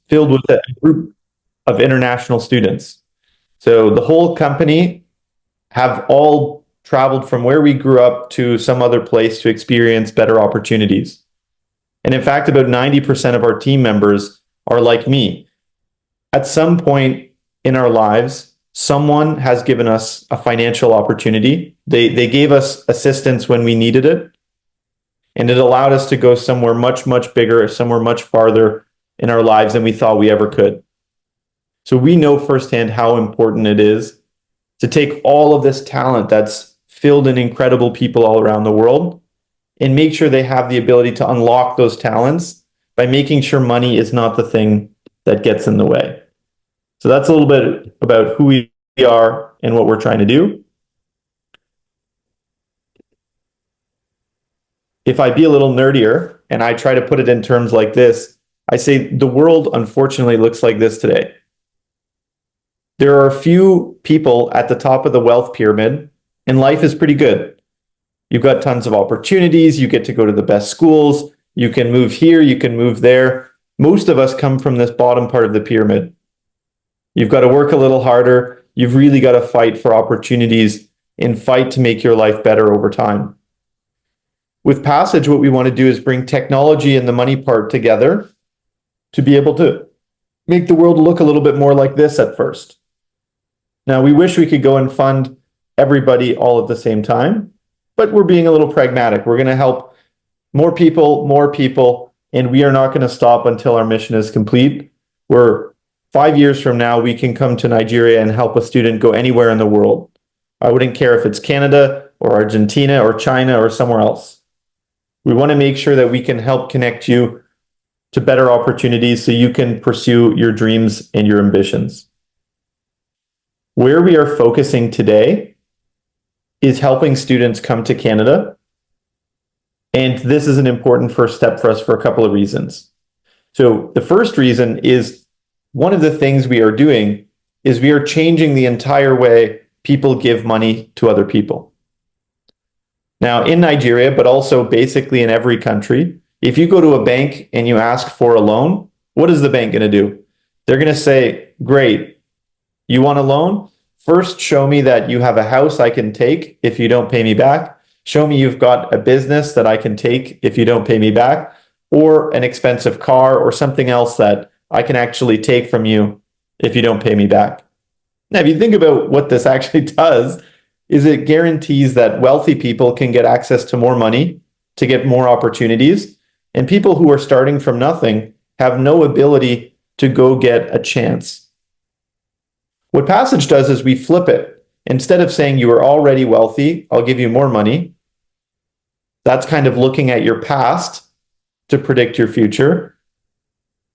filled with a group of international students. So the whole company have all traveled from where we grew up to some other place to experience better opportunities. And in fact, about 90% of our team members are like me. At some point in our lives, someone has given us a financial opportunity. They gave us assistance when we needed it, and it allowed us to go somewhere much, much bigger, somewhere much farther in our lives than we thought we ever could. So we know firsthand how important it is to take all of this talent that's filled in incredible people all around the world and make sure they have the ability to unlock those talents by making sure money is not the thing that gets in the way. So that's a little bit about who we are and what we're trying to do. If I be a little nerdier and I try to put it in terms like this, I say the world unfortunately looks like this today. There are a few people at the top of the wealth pyramid, and life is pretty good. You've got tons of opportunities. You get to go to the best schools. You can move here. You can move there. Most of us come from this bottom part of the pyramid. You've got to work a little harder. You've really got to fight for opportunities and fight to make your life better over time. With Passage, what we want to do is bring technology and the money part together to be able to make the world look a little bit more like this at first. Now, we wish we could go and fund everybody all at the same time, but we're being a little pragmatic. We're going to help more people, and we are not going to stop until our mission is complete. We're 5 years from now, we can come to Nigeria and help a student go anywhere in the world. I wouldn't care if it's Canada or Argentina or China or somewhere else. We want to make sure that we can help connect you to better opportunities so you can pursue your dreams and your ambitions. Where we are focusing today is helping students come to Canada. And this is an important first step for us for a couple of reasons. So the first reason is one of the things we are doing is we are changing the entire way people give money to other people. Now, in Nigeria, but also basically in every country, if you go to a bank and you ask for a loan, what is the bank going to do? They're going to say, great, you want a loan? First, show me that you have a house I can take if you don't pay me back. Show me you've got a business that I can take if you don't pay me back, or an expensive car or something else that I can actually take from you if you don't pay me back. Now, if you think about what this actually does, is it guarantees that wealthy people can get access to more money, to get more opportunities, and people who are starting from nothing have no ability to go get a chance. What Passage does is we flip it. Instead of saying you are already wealthy, I'll give you more money. That's kind of looking at your past to predict your future.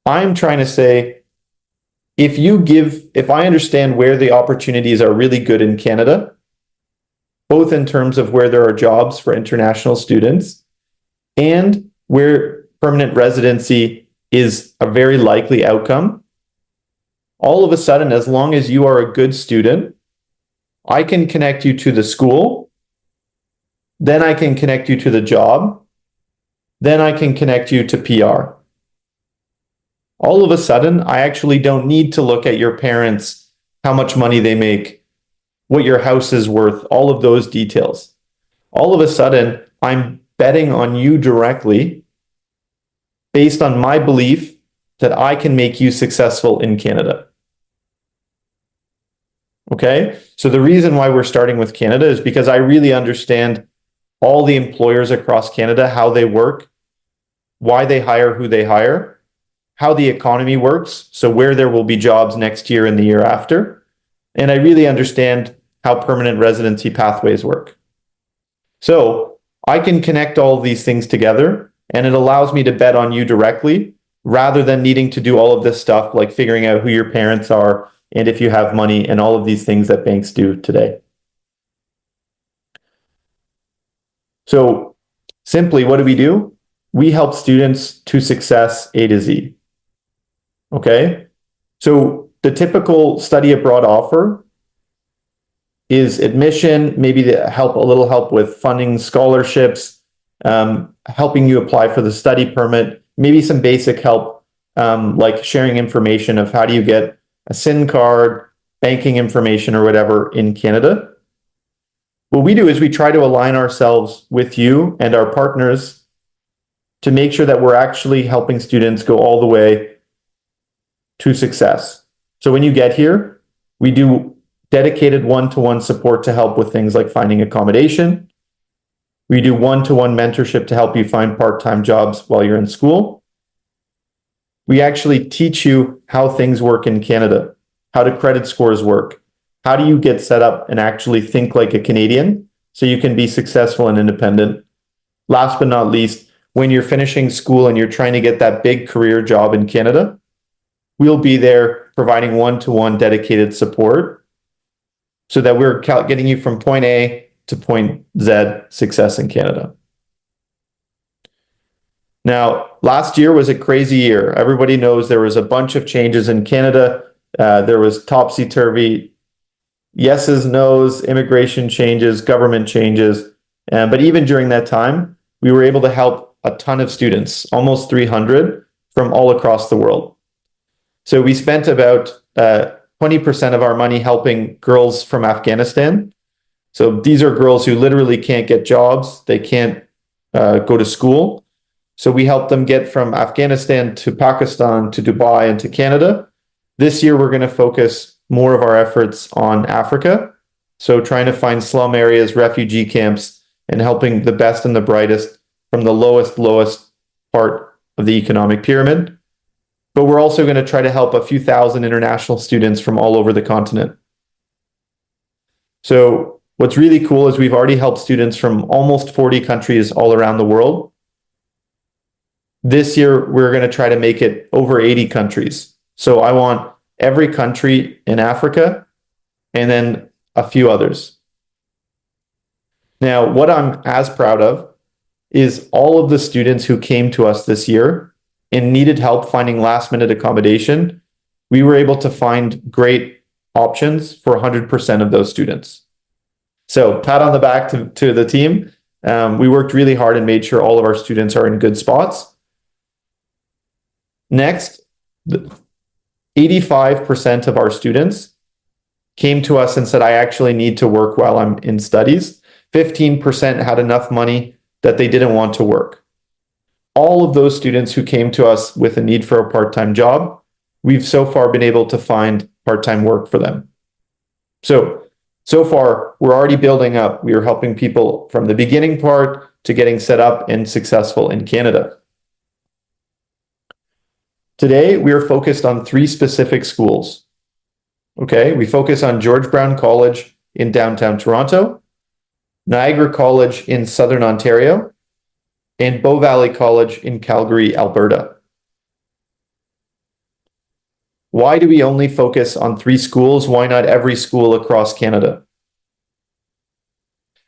I'm trying to say, if I understand where the opportunities are really good in Canada, both in terms of where there are jobs for international students and where permanent residency is a very likely outcome, all of a sudden, as long as you are a good student, I can connect you to the school, then I can connect you to the job, then I can connect you to PR. All of a sudden, I actually don't need to look at your parents, how much money they make, what your house is worth, all of those details. All of a sudden, I'm betting on you directly based on my belief that I can make you successful in Canada. Okay? So the reason why we're starting with Canada is because I really understand all the employers across Canada, how they work, why they hire who they hire, how the economy works, so where there will be jobs next year and the year after. And I really understand how permanent residency pathways work. So I can connect all of these things together, and it allows me to bet on you directly rather than needing to do all of this stuff like figuring out who your parents are and if you have money and all of these things that banks do today. So simply, what do? We help students to success A to Z. Okay? So the typical study abroad offer is admission, maybe a little help with funding scholarships, helping you apply for the study permit, maybe some basic help like sharing information of how do you get a SIN card, banking information, or whatever in Canada. What we do is we try to align ourselves with you and our partners to make sure that we're actually helping students go all the way to success. So when you get here, we do dedicated one-to-one support to help with things like finding accommodation. We do one-to-one mentorship to help you find part-time jobs while you're in school. We actually teach you how things work in Canada, how do credit scores work, how do you get set up and actually think like a Canadian so you can be successful and independent. Last but not least, when you're finishing school and you're trying to get that big career job in Canada, we'll be there providing one-to-one dedicated support so that we're getting you from point A to point Z success in Canada. Now, last year was a crazy year. Everybody knows there was a bunch of changes in Canada. There was topsy-turvy, yeses, nos, immigration changes, government changes. But even during that time, we were able to help a ton of students, almost 300 from all across the world. So we spent about 20% of our money helping girls from Afghanistan. So these are girls who literally can't get jobs. They can't go to school. So we helped them get from Afghanistan to Pakistan to Dubai and to Canada. This year, we're going to focus more of our efforts on Africa. So trying to find slum areas, refugee camps, and helping the best and the brightest from the lowest part of the economic pyramid. But we're also going to try to help a few thousand international students from all over the continent. So what's really cool is we've already helped students from almost 40 countries all around the world. This year, we're going to try to make it over 80 countries. So I want every country in Africa and then a few others. Now, what I'm as proud of is all of the students who came to us this year and needed help finding last-minute accommodation. We were able to find great options for 100% of those students. So pat on the back to the team. We worked really hard and made sure all of our students are in good spots. Next, 85% of our students came to us and said, I actually need to work while I'm in studies. 15% had enough money that they didn't want to work. All of those students who came to us with a need for a part-time job, we've so far been able to find part-time work for them. So far, we're already building up. We are helping people from the beginning part to getting set up and successful in Canada. Today, we are focused on 3 specific schools. Okay, we focus on George Brown College in downtown Toronto, Niagara College in Southern Ontario, and Bow Valley College in Calgary, Alberta. Why do we only focus on 3 schools? Why not every school across Canada?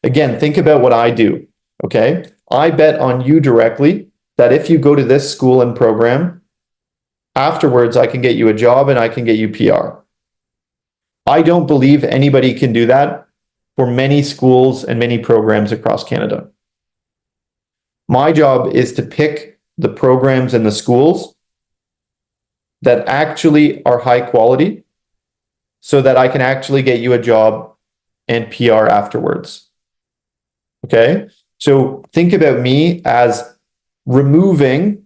Again, think about what I do, okay? I bet on you directly that if you go to this school and program, afterwards, I can get you a job and I can get you PR. I don't believe anybody can do that for many schools and many programs across Canada. My job is to pick the programs and the schools that actually are high quality so that I can actually get you a job and PR afterwards. Okay? So think about me as removing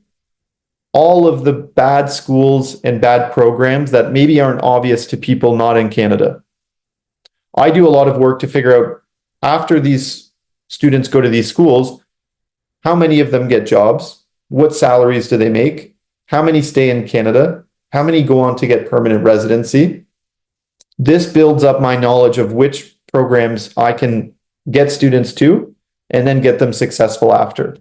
all of the bad schools and bad programs that maybe aren't obvious to people not in Canada. I do a lot of work to figure out, after these students go to these schools, how many of them get jobs? What salaries do they make? How many stay in Canada? How many go on to get permanent residency? This builds up my knowledge of which programs I can get students to and then get them successful after.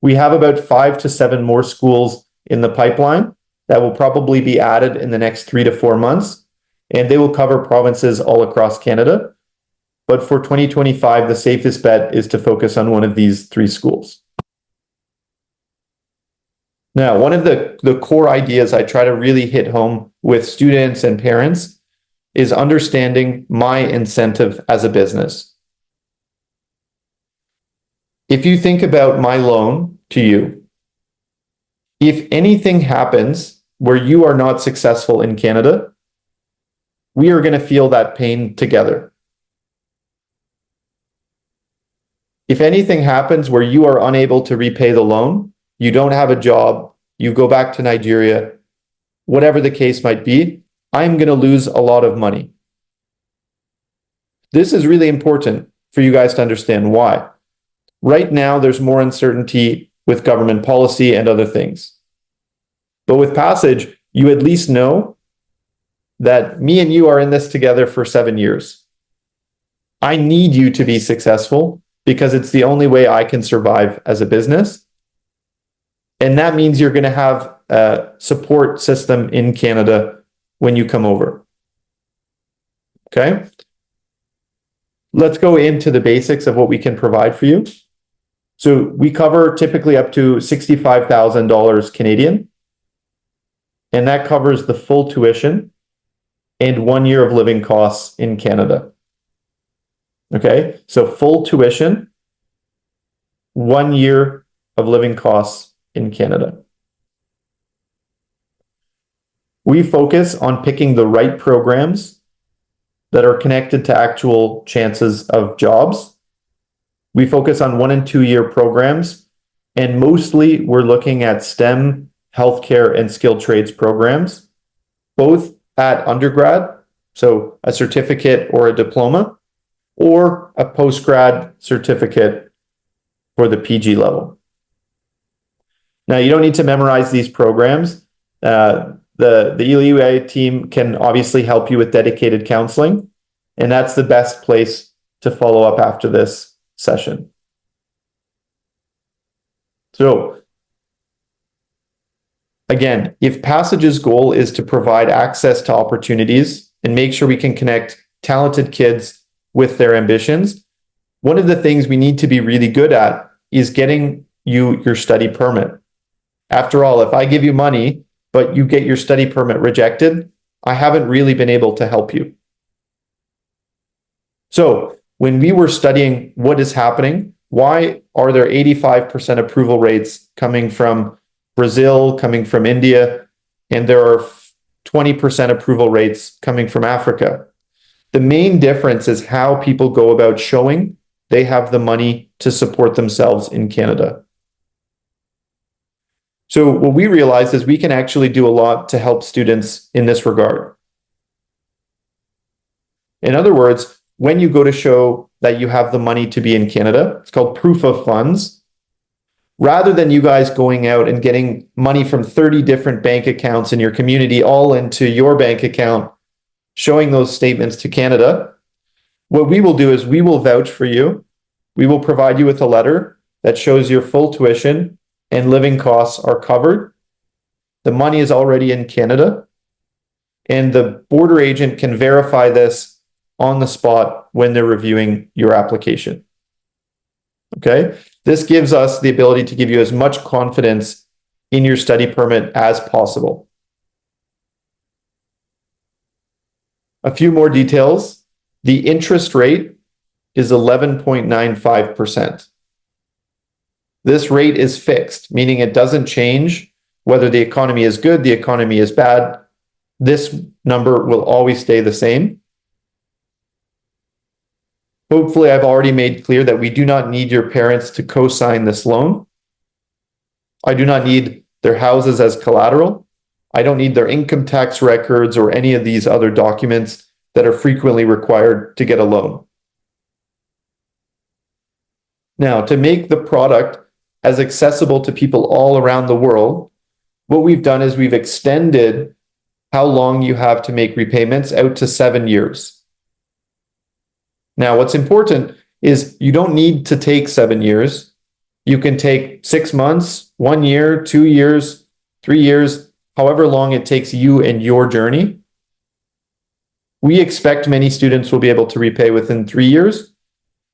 We have about 5 to 7 more schools in the pipeline that will probably be added in the next 3 to 4 months, and they will cover provinces all across Canada. But for 2025, the safest bet is to focus on one of these 3 schools. Now, one of the core ideas I try to really hit home with students and parents is understanding my incentive as a business. If you think about my loan to you, If anything happens where you are not successful in Canada, we are going to feel that pain together. If anything happens where you are unable to repay the loan, you don't have a job, you go back to Nigeria, whatever the case might be, I'm going to lose a lot of money. This is really important for you guys to understand why. Right now, there's more uncertainty with government policy and other things. But with Passage, you at least know that me and you are in this together for 7 years. I need you to be successful because it's the only way I can survive as a business. And that means you're going to have a support system in Canada when you come over. Okay? Let's go into the basics of what we can provide for you. So we cover typically up to $65,000 Canadian, and that covers the full tuition and 1 year of living costs in Canada. Okay, so full tuition, 1 year of living costs in Canada. We focus on picking the right programs that are connected to actual chances of jobs. We focus on 1 and 2 year programs, and mostly we're looking at STEM, healthcare, and skilled trades programs, both at undergrad, so a certificate or a diploma, or a postgrad certificate for the PG level. Now, you don't need to memorize these programs. The Ile-we team can obviously help you with dedicated counseling, and that's the best place to follow up after this session. So, again, if Passage's goal is to provide access to opportunities and make sure we can connect talented kids with their ambitions, one of the things we need to be really good at is getting you your study permit. After all, if I give you money, but you get your study permit rejected, I haven't really been able to help you. So when we were studying what is happening, why are there 85% approval rates coming from Brazil, coming from India, and there are 20% approval rates coming from Africa? The main difference is how people go about showing they have the money to support themselves in Canada. So what we realized is we can actually do a lot to help students in this regard. In other words, when you go to show that you have the money to be in Canada, it's called proof of funds. Rather than you guys going out and getting money from 30 different bank accounts in your community all into your bank account, showing those statements to Canada, what we will do is we will vouch for you. We will provide you with a letter that shows your full tuition and living costs are covered. The money is already in Canada, and the border agent can verify this on the spot when they're reviewing your application. Okay? This gives us the ability to give you as much confidence in your study permit as possible. A few more details. The interest rate is 11.95%. This rate is fixed, meaning it doesn't change whether the economy is good, the economy is bad. This number will always stay the same. Hopefully, I've already made clear that we do not need your parents to co-sign this loan. I do not need their houses as collateral. I don't need their income tax records or any of these other documents that are frequently required to get a loan. Now, to make the product as accessible to people all around the world, what we've done is we've extended how long you have to make repayments out to 7 years. Now, what's important is you don't need to take 7 years. You can take 6 months, 1 year, 2 years, 3 years, however long it takes you and your journey. We expect many students will be able to repay within 3 years,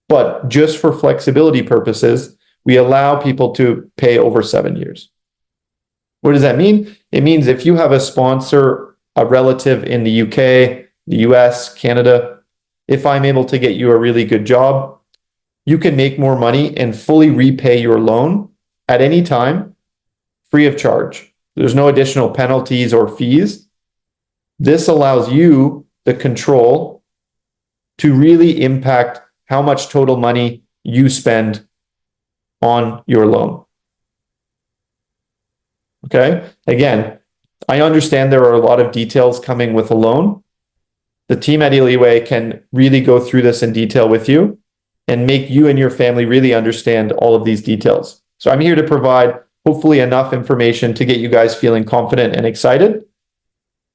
but just for flexibility purposes, we allow people to pay over 7 years. What does that mean? It means if you have a sponsor, a relative in the UK, the US, Canada, if I'm able to get you a really good job, you can make more money and fully repay your loan at any time free of charge. There's no additional penalties or fees. This allows you the control to really impact how much total money you spend on your loan. Okay? Again, I understand there are a lot of details coming with a loan. The team at Ile-we can really go through this in detail with you and make you and your family really understand all of these details. So I'm here to provide hopefully enough information to get you guys feeling confident and excited.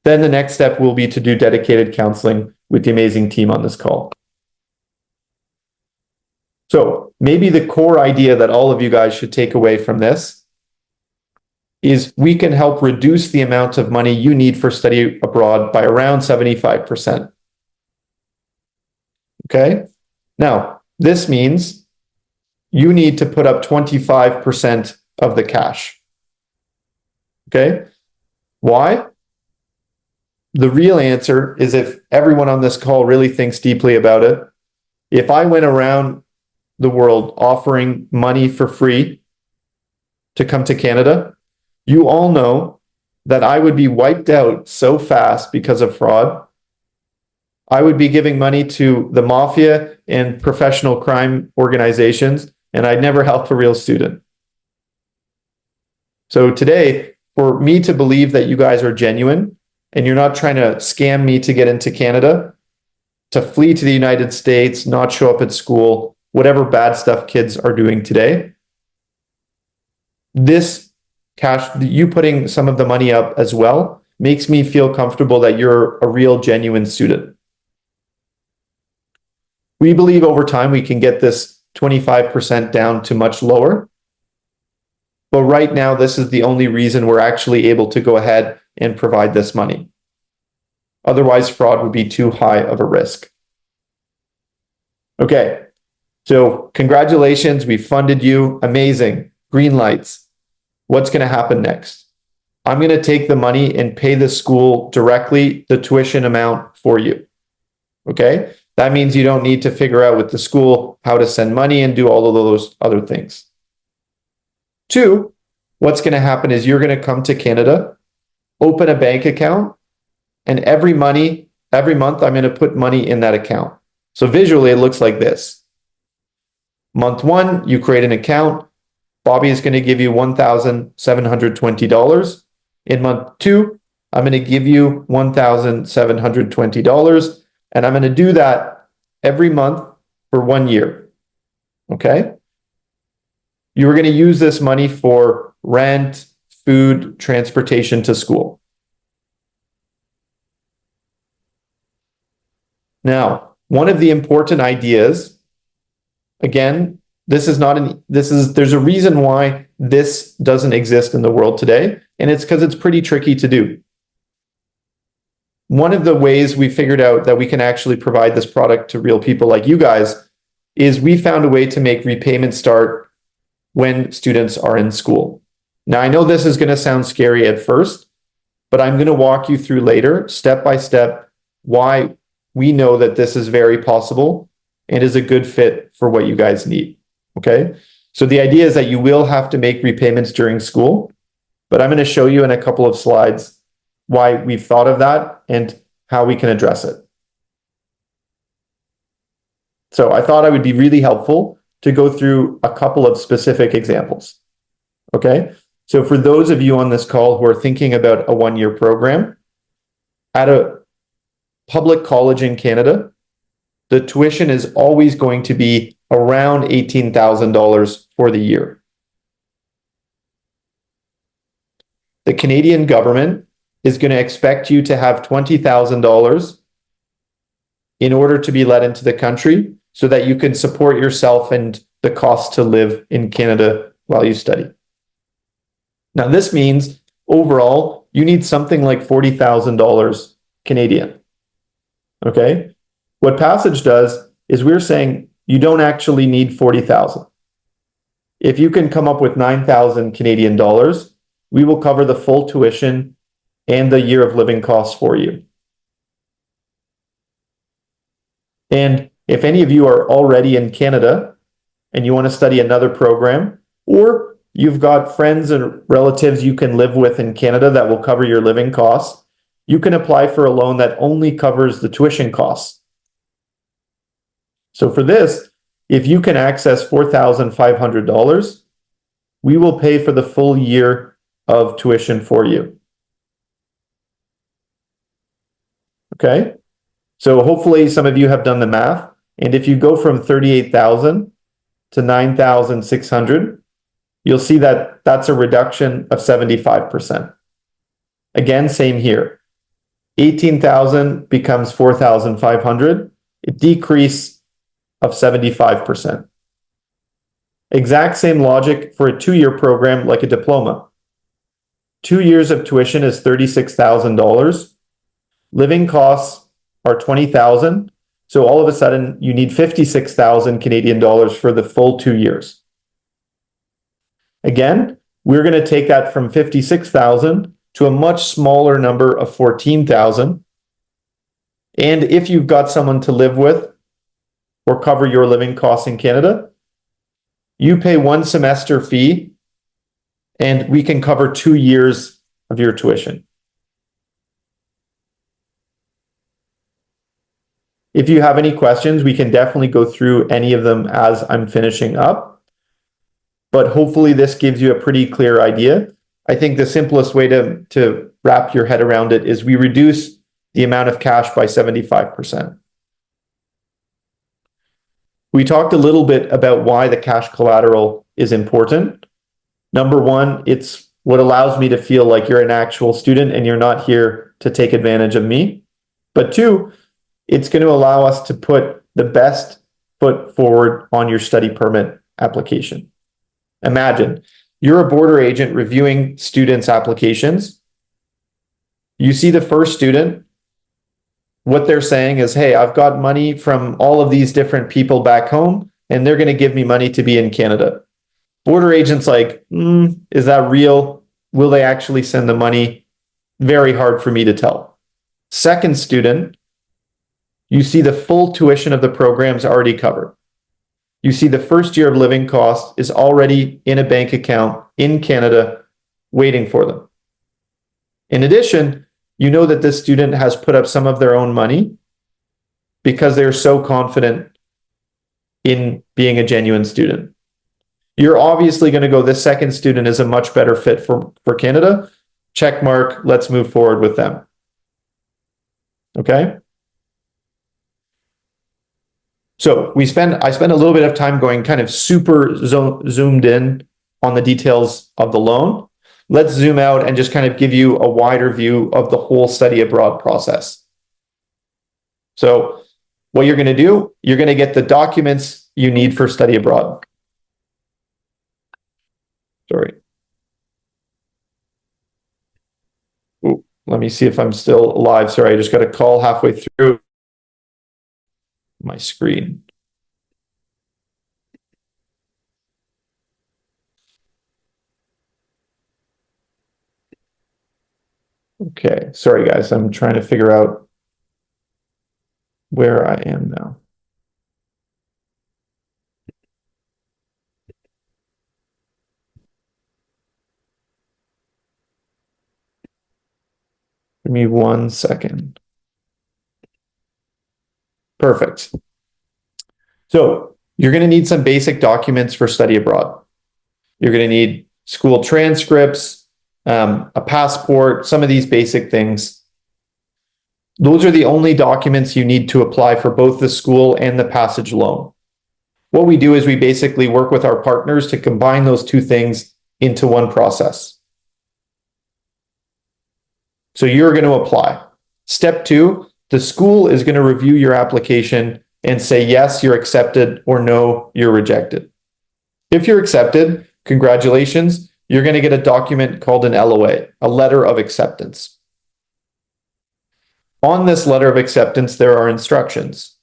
Then the next step will be to do dedicated counseling with the amazing team on this call. So maybe the core idea that all of you guys should take away from this is we can help reduce the amount of money you need for study abroad by around 75%. Okay? Now, this means you need to put up 25% of the cash. Okay? Why? The real answer is if everyone on this call really thinks deeply about it. If I went around the world offering money for free to come to Canada, you all know that I would be wiped out so fast because of fraud. I would be giving money to the mafia and professional crime organizations, and I'd never help a real student. So today, for me to believe that you guys are genuine and you're not trying to scam me to get into Canada, to flee to the United States, not show up at school, whatever bad stuff kids are doing today, this cash, you putting some of the money up as well, makes me feel comfortable that you're a real, genuine student. We believe over time we can get this 25% down to much lower. But right now, this is the only reason we're actually able to go ahead and provide this money. Otherwise, fraud would be too high of a risk. Okay, so congratulations, we funded you. Amazing, green lights. What's going to happen next? I'm going to take the money and pay the school directly the tuition amount for you. Okay? That means you don't need to figure out with the school how to send money and do all of those other things. 2, what's going to happen is you're going to come to Canada, open a bank account, and every month I'm going to put money in that account. So visually it looks like this. Month 1, you create an account. Bobby is going to give you $1,720. In month 2, I'm going to give you $1,720. And I'm going to do that every month for 1 year. Okay? You're going to use this money for rent, food, transportation to school. Now, one of the important ideas, again, there's a reason why this doesn't exist in the world today, and it's because it's pretty tricky to do. One of the ways we figured out that we can actually provide this product to real people like you guys is we found a way to make repayment start when students are in school. Now, I know this is going to sound scary at first, but I'm going to walk you through later, step by step, why we know that this is very possible and is a good fit for what you guys need. Okay? So the idea is that you will have to make repayments during school, but I'm going to show you in a couple of slides why we've thought of that and how we can address it. So I thought I would be really helpful to go through a couple of specific examples. Okay? So for those of you on this call who are thinking about a 1-year program, at a public college in Canada, the tuition is always going to be around $18,000 for the year. The Canadian government is going to expect you to have $20,000 in order to be let into the country so that you can support yourself and the cost to live in Canada while you study. Now, this means overall, you need something like $40,000 Canadian. Okay? What Passage does is we're saying you don't actually need 40,000. If you can come up with 9,000 Canadian dollars, we will cover the full tuition and the year of living costs for you. And if any of you are already in Canada and you want to study another program, or you've got friends and relatives you can live with in Canada that will cover your living costs, you can apply for a loan that only covers the tuition costs. So for this, if you can access $4,500, we will pay for the full year of tuition for you. Okay? So hopefully some of you have done the math. And if you go from 38,000 to 9,600, you'll see that that's a reduction of 75%. Again, same here. 18,000 becomes 4,500, a decrease of 75%. Exact same logic for a 2-year program like a diploma. 2 years of tuition is $36,000. Living costs are 20,000. So all of a sudden you need 56,000 Canadian dollars for the full 2 years. Again, we're going to take that from 56,000 to a much smaller number of 14,000. And if you've got someone to live with or cover your living costs in Canada, you pay 1 semester fee and we can cover 2 years of your tuition. If you have any questions, we can definitely go through any of them as I'm finishing up. But hopefully this gives you a pretty clear idea. I think the simplest way to wrap your head around it is we reduce the amount of cash by 75%. We talked a little bit about why the cash collateral is important. Number one, it's what allows me to feel like you're an actual student and you're not here to take advantage of me. But two, it's going to allow us to put the best foot forward on your study permit application. Imagine you're a border agent reviewing students' applications. You see the first student. What they're saying is, hey, I've got money from all of these different people back home, and they're going to give me money to be in Canada. Border agent's like, is that real? Will they actually send the money? Very hard for me to tell. Second student, you see the full tuition of the program's already covered. You see the first year of living cost is already in a bank account in Canada waiting for them. In addition, you know that this student has put up some of their own money because they're so confident in being a genuine student. You're obviously going to go, this second student is a much better fit for Canada. Check mark, let's move forward with them. Okay? So I spent a little bit of time going kind of super zoomed in on the details of the loan. Let's zoom out and just kind of give you a wider view of the whole study abroad process. So what you're going to do, you're going to get the documents you need for study abroad. Sorry. Ooh, let me see if I'm still alive. Sorry, I just got a call halfway through my screen. Okay, sorry guys, I'm trying to figure out where I am now. Give me 1 second. Perfect. So you're going to need some basic documents for study abroad. You're going to need school transcripts, a passport, some of these basic things. Those are the only documents you need to apply for both the school and the passage loan. What we do is we basically work with our partners to combine those two things into one process. So you're going to apply. Step 2, the school is going to review your application and say, yes, you're accepted, or no, you're rejected. If you're accepted, congratulations, you're going to get a document called an Ile-we, a letter of acceptance. On this letter of acceptance, there are instructions.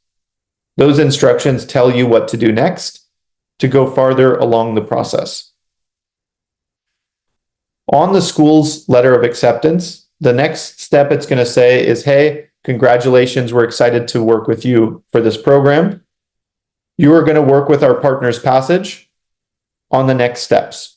Those instructions tell you what to do next to go farther along the process. On the school's letter of acceptance, the next step it's going to say is, hey, congratulations, we're excited to work with you for this program. You are going to work with our partners Passage on the next steps.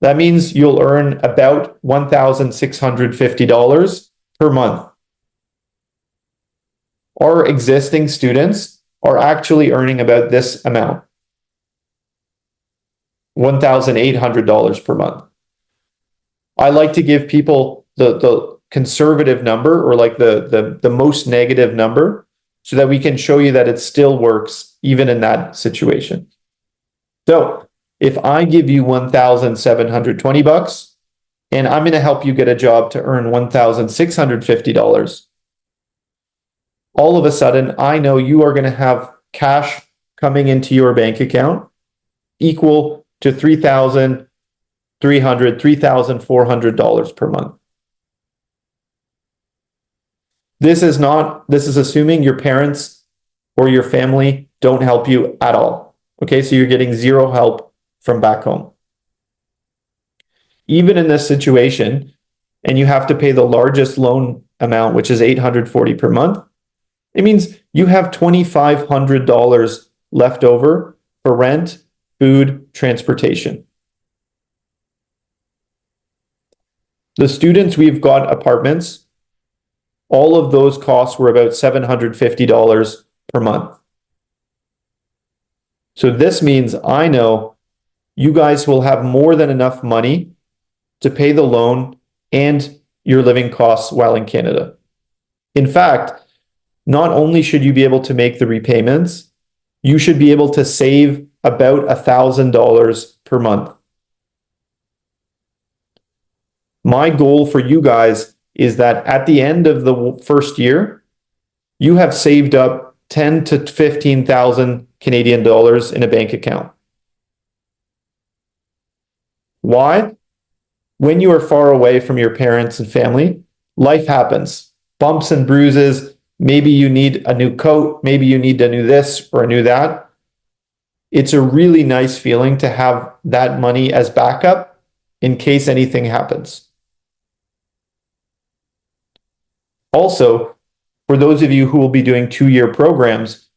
That means you'll earn about $1,650 per month. Our existing students are actually earning about this amount, $1,800 per month. I like to give people the conservative number, or like the most negative number, so that we can show you that it still works even in that situation. So if I give you $1,720 and I'm going to help you get a job to earn $1,650, all of a sudden I know you are going to have cash coming into your bank account equal to $3,300, $3,400 per month. This is assuming your parents or your family don't help you at all. Okay, so you're getting zero help from back home. Even in this situation, and you have to pay the largest loan amount, which is $840 per month, it means you have $2,500 left over for rent, food, transportation. The students, we've got apartments. All of those costs were about $750 per month. So this means I know you guys will have more than enough money to pay the loan and your living costs while in Canada. In fact, not only should you be able to make the repayments, you should be able to save about $1,000 per month. My goal for you guys is that at the end of the first year, you have saved up 10 to 15,000 Canadian dollars in a bank account. Why? When you are far away from your parents and family, life happens. Bumps and bruises. Maybe you need a new coat. Maybe you need a new this or a new that. It's a really nice feeling to have that money as backup in case anything happens. Also, for those of you who will be doing 2-year programs,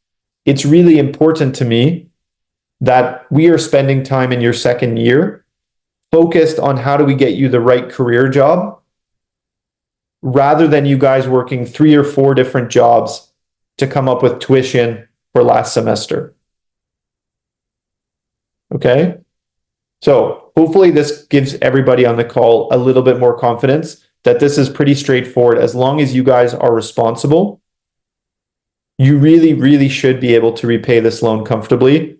it's really important to me that we are spending time in your second year focused on how do we get you the right career job, rather than you guys working 3 or 4 different jobs to come up with tuition for last semester. Okay? So hopefully this gives everybody on the call a little bit more confidence that this is pretty straightforward. As long as you guys are responsible, you really, really should be able to repay this loan comfortably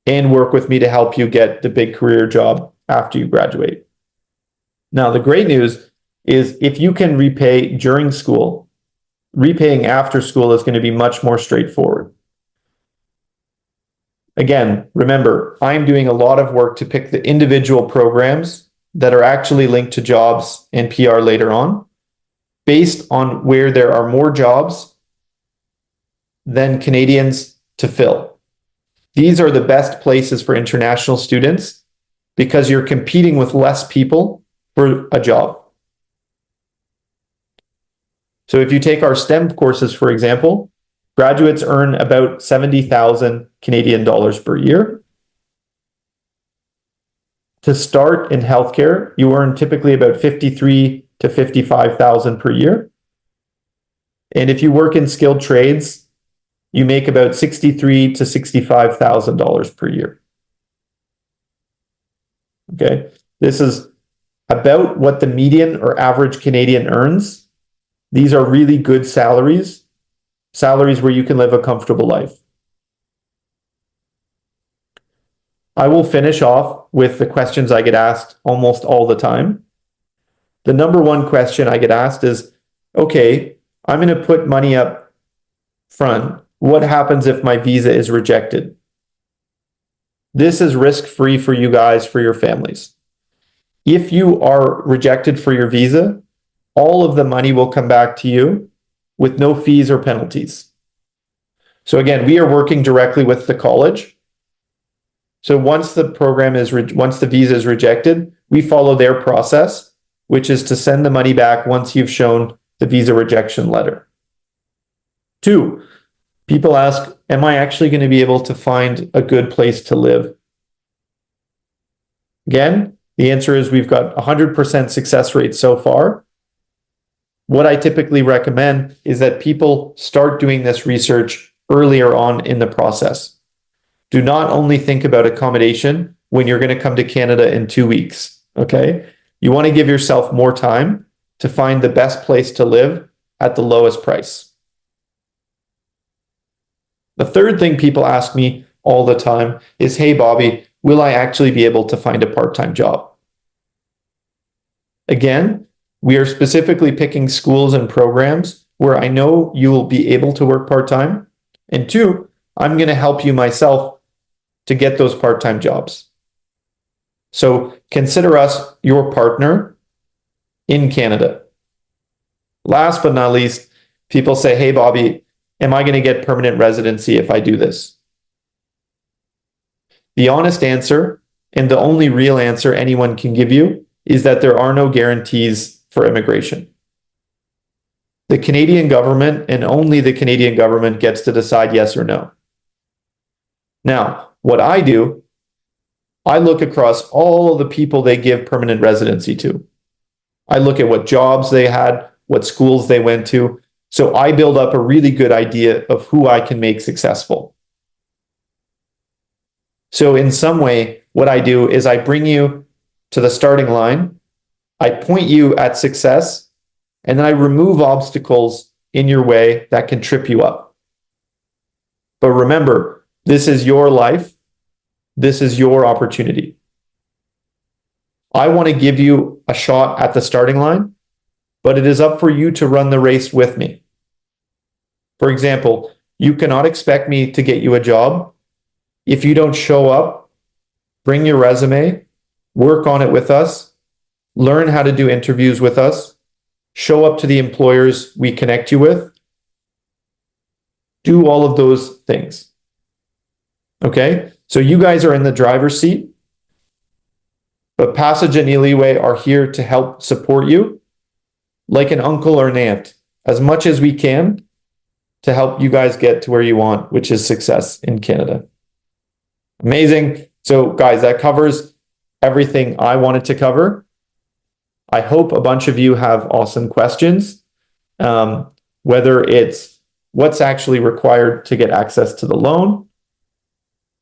and work with me to help you get the big career job after you graduate. Now, the great news is if you can repay during school, repaying after school is going to be much more straightforward. Again, remember, I'm doing a lot of work to pick the individual programs that are actually linked to jobs and PR later on, based on where there are more jobs than Canadians to fill. These are the best places for international students because you're competing with less people for a job. So if you take our STEM courses, for example, graduates earn about 70,000 Canadian dollars per year. To start in healthcare, you earn typically about 53 to 55,000 per year. And if you work in skilled trades, you make about 63 to 65,000 dollars per year. Okay, this is about what the median or average Canadian earns. These are really good salaries where you can live a comfortable life. I will finish off with the questions I get asked almost all the time. The number one question I get asked is, okay, I'm going to put money up front. What happens if my visa is rejected? This is risk-free for you guys, for your families. If you are rejected for your visa, all of the money will come back to you with no fees or penalties. So again, we are working directly with the college. So once the visa is rejected, we follow their process, which is to send the money back once you've shown the visa rejection letter. 2, people ask, am I actually going to be able to find a good place to live? Again, The answer is we've got 100% success rate so far. What I typically recommend is that people start doing this research earlier on in the process. Do not only think about accommodation when you're going to come to Canada in 2 weeks, okay? You want to give yourself more time to find the best place to live at the lowest price. The third thing people ask me all the time is, hey, Bobby, will I actually be able to find a part-time job? Again, we are specifically picking schools and programs where I know you will be able to work part-time. And two, I'm going to help you myself to get those part-time jobs. So consider us your partner in Canada. Last but not least, people say, hey, Bobby, am I going to get permanent residency if I do this? The honest answer, and the only real answer anyone can give you, is that there are no guarantees for immigration. The Canadian government, and only the Canadian government, gets to decide yes or no. Now, what I do, I look across all the people they give permanent residency to. I look at what jobs they had, what schools they went to. So I build up a really good idea of who I can make successful. So in some way, what I do is I bring you to the starting line, I point you at success, and then I remove obstacles in your way that can trip you up. But remember, this is your life. This is your opportunity. I want to give you a shot at the starting line, but it is up for you to run the race with me. For example, you cannot expect me to get you a job if you don't show up, bring your resume, work on it with us, learn how to do interviews with us, show up to the employers we connect you with, do all of those things. Okay? So you guys are in the driver's seat, but Passage and Ile-we are here to help support you like an uncle or an aunt as much as we can to help you guys get to where you want, which is success in Canada. Amazing. So guys, that covers everything I wanted to cover. I hope a bunch of you have awesome questions, whether it's what's actually required to get access to the loan,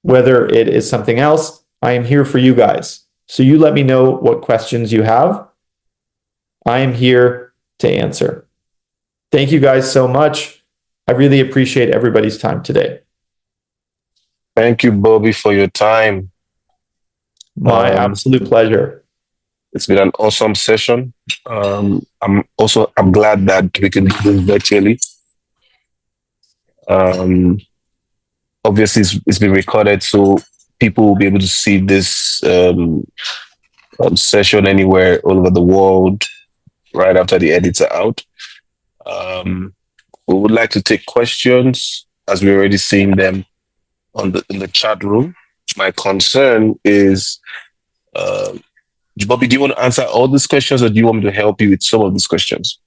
whether it is something else. I am here for you guys. So you let me know what questions you have. I am here to answer. Thank you guys so much. I really appreciate everybody's time today. Thank you, Bobby, for your time. My absolute pleasure. It's been an awesome session. I'm glad that we can do this virtually. Obviously, it's been recorded, so people will be able to see this session anywhere all over the world right after the edits are out. We would like to take questions as we're already seeing them in the chat room. My concern is, Bobby, do you want to answer all these questions, or do you want me to help you with some of these questions?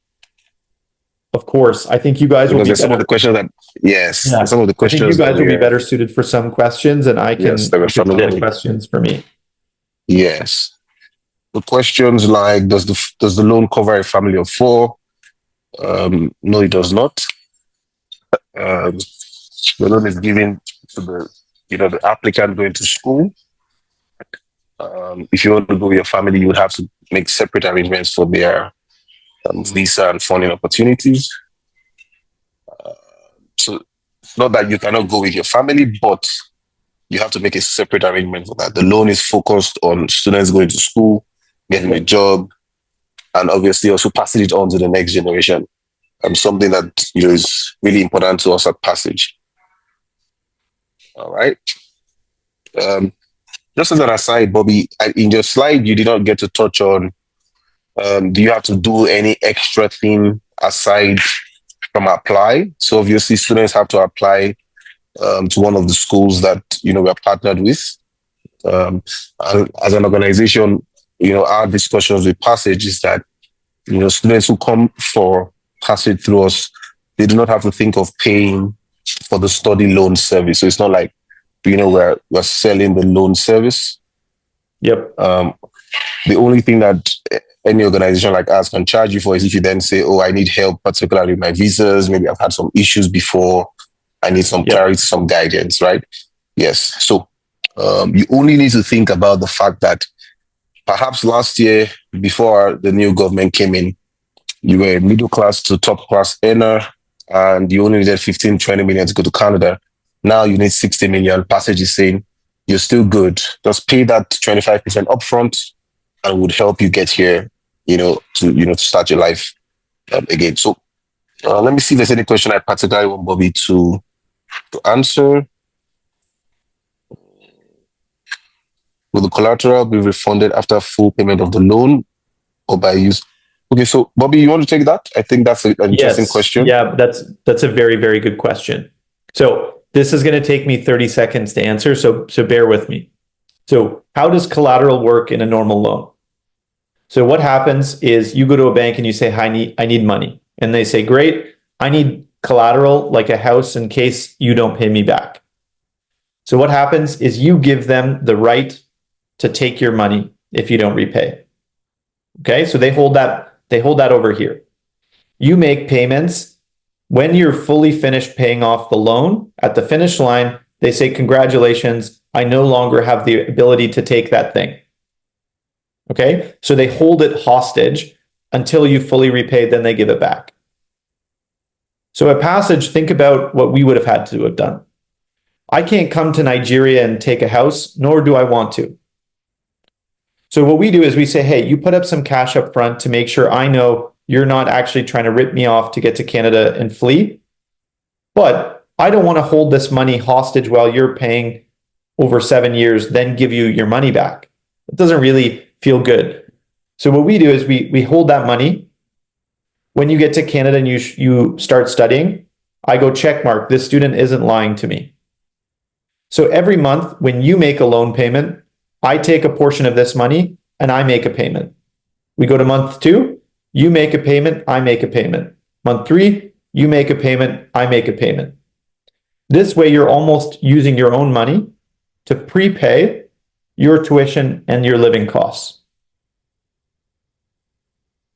Of course, I think you guys will be some of the questions that some of the questions. I think you guys will be better suited for some questions, and I can there were some questions for me. Yes, the questions like, does the loan cover a family of 4? No, it does not. The loan is given to the applicant going to school. If you want to go with your family, you would have to make separate arrangements for their visa and funding opportunities. So it's not that you cannot go with your family, but you have to make a separate arrangement for that. The loan is focused on students going to school, getting a job, and obviously also passing it on to the next generation. Something that is really important to us at Passage. All right. Just as an aside, Bobby, in your slide, you did not get to touch on, do you have to do any extra thing aside from apply? So obviously students have to apply to one of the schools that, we're partnered with. And as an organization, our discussions with Passage is that, students who come for Passage through us, they do not have to think of paying for the study loan service. So it's not like, we're selling the loan service. Yep. The only thing that any organization like us can charge you for is if you then say, oh, I need help, particularly with my visas. Maybe I've had some issues before. I need some clarity, some guidance, right? Yes. So you only need to think about the fact that perhaps last year, before the new government came in, you were a middle class to top class earner, and you only needed 15, 20 million to go to Canada. Now you need 60 million. Passage is saying you're still good. Just pay that 25% upfront and would help you get here, to start your life again. So let me see if there's any question I particularly want Bobby to answer. Will the collateral be refunded after full payment of the loan or by use? Okay, so Bobby, you want to take that? I think that's an interesting question. Yeah, that's a very, very good question. So this is going to take me 30 seconds to answer, so bear with me. So how does collateral work in a normal loan? So what happens is you go to a bank and you say, I need money. And they say, great, I need collateral like a house in case you don't pay me back. So what happens is you give them the right to take your money if you don't repay. Okay, so they hold that over here. You make payments. When you're fully finished paying off the loan at the finish line, they say, congratulations, I no longer have the ability to take that thing. Okay, so they hold it hostage until you fully repay, then they give it back. So at Passage, think about what we would have had to have done. I can't come to Nigeria and take a house, nor do I want to. So what we do is we say, hey, you put up some cash up front to make sure I know you're not actually trying to rip me off to get to Canada and flee. But I don't want to hold this money hostage while you're paying over 7 years, then give you your money back. It doesn't really feel good. So what we do is we hold that money. When you get to Canada and you start studying, I go check mark, this student isn't lying to me. So every month when you make a loan payment, I take a portion of this money and I make a payment. We go to month 2, you make a payment, I make a payment. Month 3, you make a payment, I make a payment. This way you're almost using your own money to prepay your tuition and your living costs.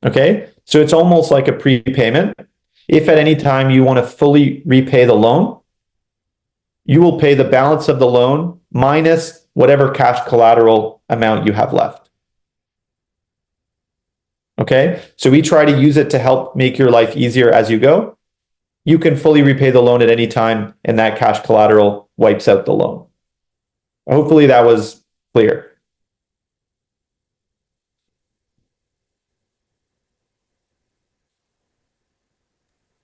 Okay, so it's almost like a prepayment. If at any time you want to fully repay the loan, you will pay the balance of the loan minus whatever cash collateral amount you have left. Okay, so we try to use it to help make your life easier as you go. You can fully repay the loan at any time, and that cash collateral wipes out the loan. Hopefully that was clear.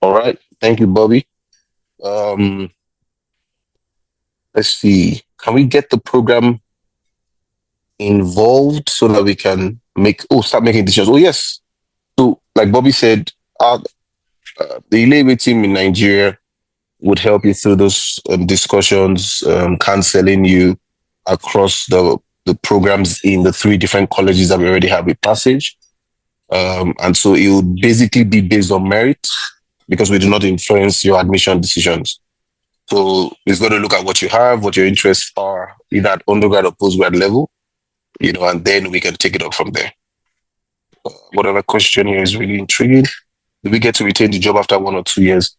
All right. Thank you, Bobby. Let's see. Can we get the program involved so that we can start making decisions? Oh, yes. So, like Bobby said, the Ile-we team in Nigeria would help you through those discussions, counseling you across the programs in the 3 different colleges that we already have with Passage. And so it would basically be based on merit because we do not influence your admission decisions. So it's going to look at what you have, what your interests are, either at undergrad or postgrad level, and then we can take it up from there. Whatever question here is really intriguing. Do we get to retain the job after 1 or 2 years?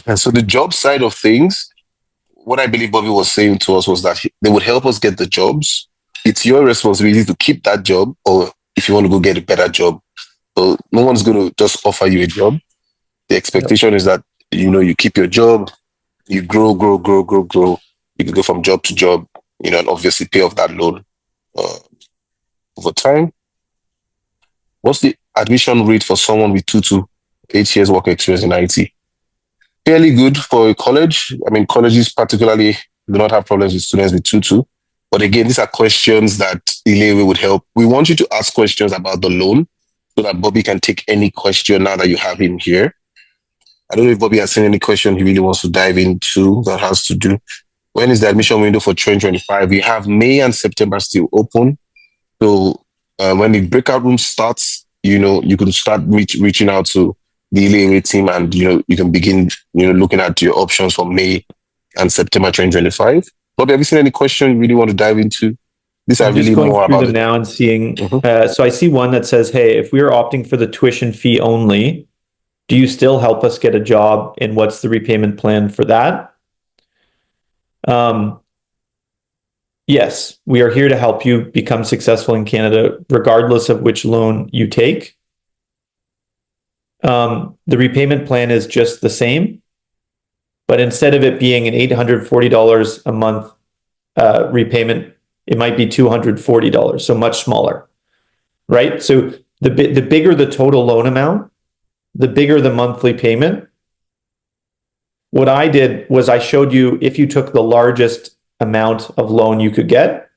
And so the job side of things, what I believe Bobby was saying to us was that they would help us get the jobs. It's your responsibility to keep that job, or if you want to go get a better job. So no one's going to just offer you a job. The expectation is that, you keep your job, you grow. You can go from job to job, and obviously pay off that loan over time. What's the admission rate for someone with 2 to 8 years work experience in IT? Fairly good for a college. I mean, colleges particularly do not have problems with students with 2-2. But again, these are questions that Ile-we would help. We want you to ask questions about the loan so that Bobby can take any question now that you have him here. I don't know if Bobby has seen any question he really wants to dive into that has to do. When is the admission window for 2025? We have May and September still open. So when the breakout room starts, you can start reaching out to the Ile-we team and, you can begin, looking at your options for May and September 2025. Bobby, have you seen any question you really want to dive into These are I'm just really going more through about them now and seeing. Mhm. So I see one that says, "Hey, if we are opting for the tuition fee only, do you still help us get a job? And what's the repayment plan for that?" Um, yes, we are here to help you become successful in Canada, regardless of which loan you take. The repayment plan is just the same, but instead of it being an $840 a month repayment, it might be $240, so much smaller, right? So the bigger the total loan amount, the bigger the monthly payment. What I did was I showed you if you took the largest amount of loan you could get.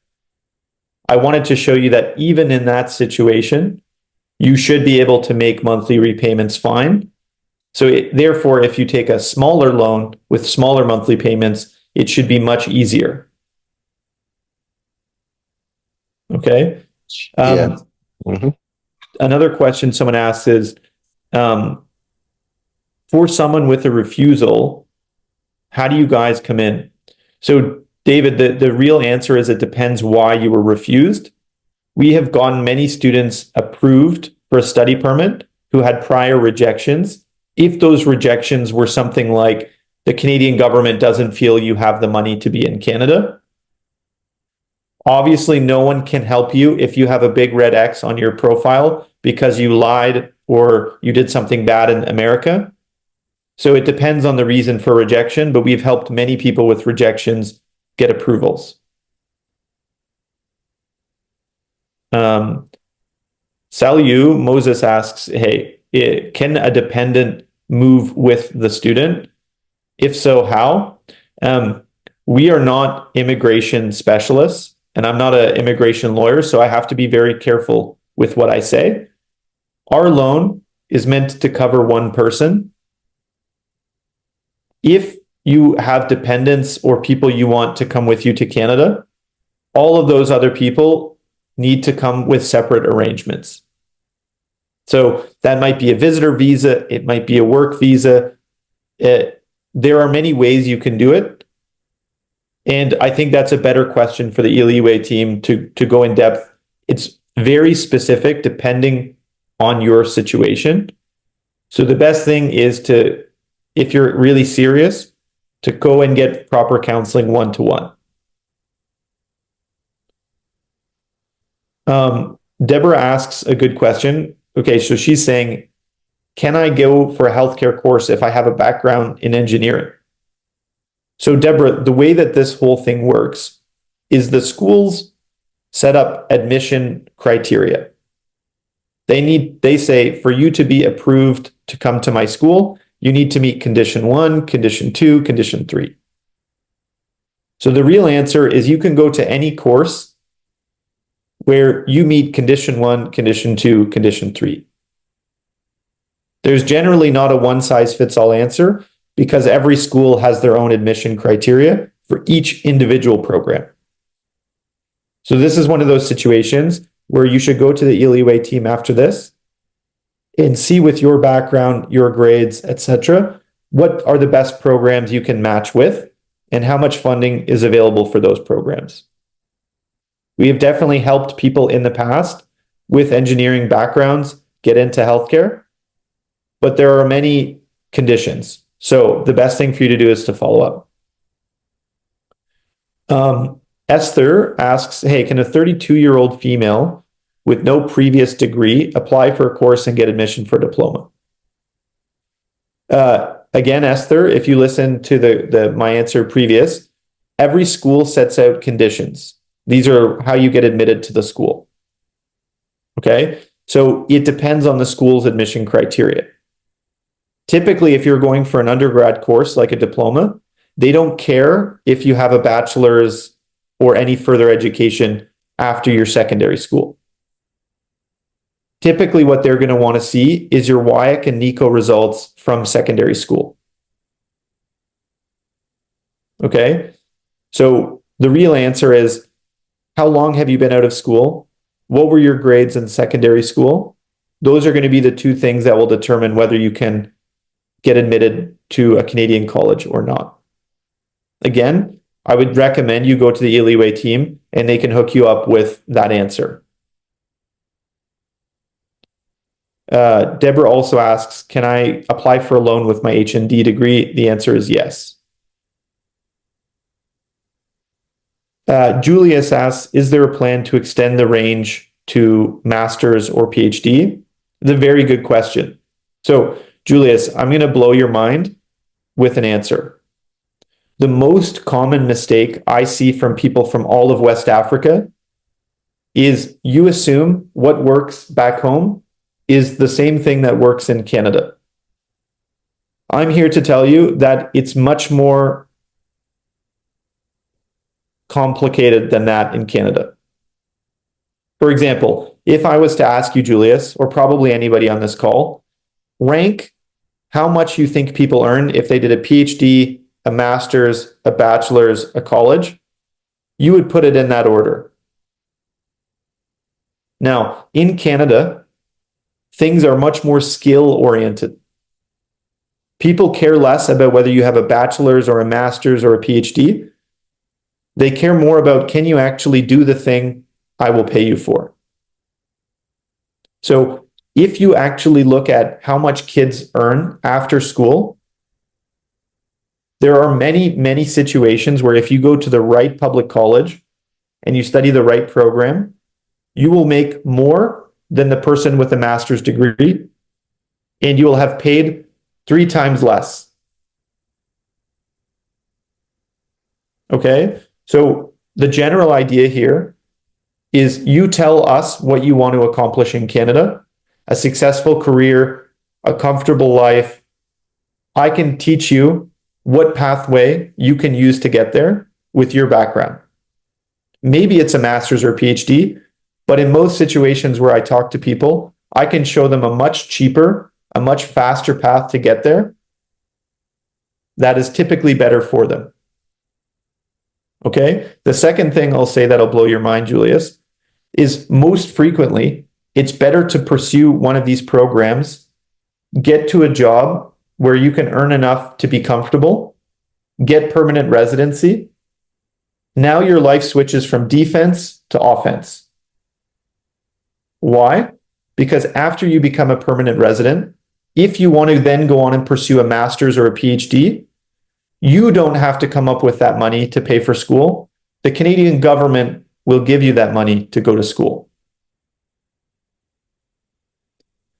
I wanted to show you that even in that situation, you should be able to make monthly repayments fine. So therefore, if you take a smaller loan with smaller monthly payments, it should be much easier. Okay. Yeah. Mm-hmm. Another question someone asks is, um, for someone with a refusal, how do you guys come in? So, David, the real answer is it depends why you were refused. We have gotten many students approved for a study permit who had prior rejections. If those rejections were something like the Canadian government doesn't feel you have the money to be in Canada, obviously no one can help you if you have a big red X on your profile because you lied or you did something bad in America. So it depends on the reason for rejection, but we've helped many people with rejections get approvals. Saliu Moses asks, hey, can a dependent move with the student? If so, how? We are not immigration specialists, and I'm not an immigration lawyer, so I have to be very careful with what I say. Our loan is meant to cover one person. If you have dependents or people you want to come with you to Canada, all of those other people need to come with separate arrangements. So that might be a visitor visa, it might be a work visa. There are many ways you can do it. And I think that's a better question for the Ile-we team to go in depth. It's very specific depending on your situation. So the best thing is to, if you're really serious, to go and get proper counseling one-to-one. Deborah asks a good question. Okay, so she's saying, can I go for a healthcare course if I have a background in engineering? So Deborah, the way that this whole thing works is the schools set up admission criteria. They say for you to be approved to come to my school, you need to meet condition 1, condition 2, condition 3. So the real answer is you can go to any course where you meet condition 1, condition 2, condition 3. There's generally not a one size fits all answer because every school has their own admission criteria for each individual program. So this is one of those situations where you should go to the Ile-we team after this and see with your background, your grades, etc., what are the best programs you can match with and how much funding is available for those programs. We have definitely helped people in the past with engineering backgrounds get into healthcare, but there are many conditions. So the best thing for you to do is to follow up. Esther asks, hey, can a 32-year-old female with no previous degree apply for a course and get admission for a diploma? Again, Esther, if you listen to my answer previous, every school sets out conditions. These are how you get admitted to the school. Okay, so it depends on the school's admission criteria. Typically, if you're going for an undergrad course like a diploma, they don't care if you have a bachelor's or any further education after your secondary school. Typically, what they're going to want to see is your WIAC and NICO results from secondary school. Okay, so the real answer is, how long have you been out of school? What were your grades in secondary school? Those are going to be the two things that will determine whether you can get admitted to a Canadian college or not. Again, I would recommend you go to the Ile-we team and they can hook you up with that answer. Deborah also asks, can I apply for a loan with my H&D degree? The answer is yes. Julius asks, is there a plan to extend the range to master's or PhD? It's a very good question. So, Julius, I'm going to blow your mind with an answer. The most common mistake I see from people from all of West Africa is you assume what works back home is the same thing that works in Canada. I'm here to tell you that it's much more complicated than that in Canada. For example, if I was to ask you, Julius, or probably anybody on this call, rank how much you think people earn if they did a PhD, a master's, a bachelor's, a college, you would put it in that order. Now, in Canada, things are much more skill-oriented. People care less about whether you have a bachelor's or a master's or a PhD. They care more about, can you actually do the thing I will pay you for? So if you actually look at how much kids earn after school, there are many, many situations where if you go to the right public college and you study the right program, you will make more than the person with a master's degree, and you will have paid 3 times less. Okay? So the general idea here is you tell us what you want to accomplish in Canada, a successful career, a comfortable life. I can teach you what pathway you can use to get there with your background. Maybe it's a master's or a PhD, but in most situations where I talk to people, I can show them a much cheaper, a much faster path to get there that is typically better for them. Okay? The second thing I'll say that'll blow your mind, Julius, is most frequently, it's better to pursue one of these programs, get to a job where you can earn enough to be comfortable, get permanent residency. Now your life switches from defense to offense. Why? Because after you become a permanent resident, if you want to then go on and pursue a master's or a PhD, you don't have to come up with that money to pay for school. The Canadian government will give you that money to go to school.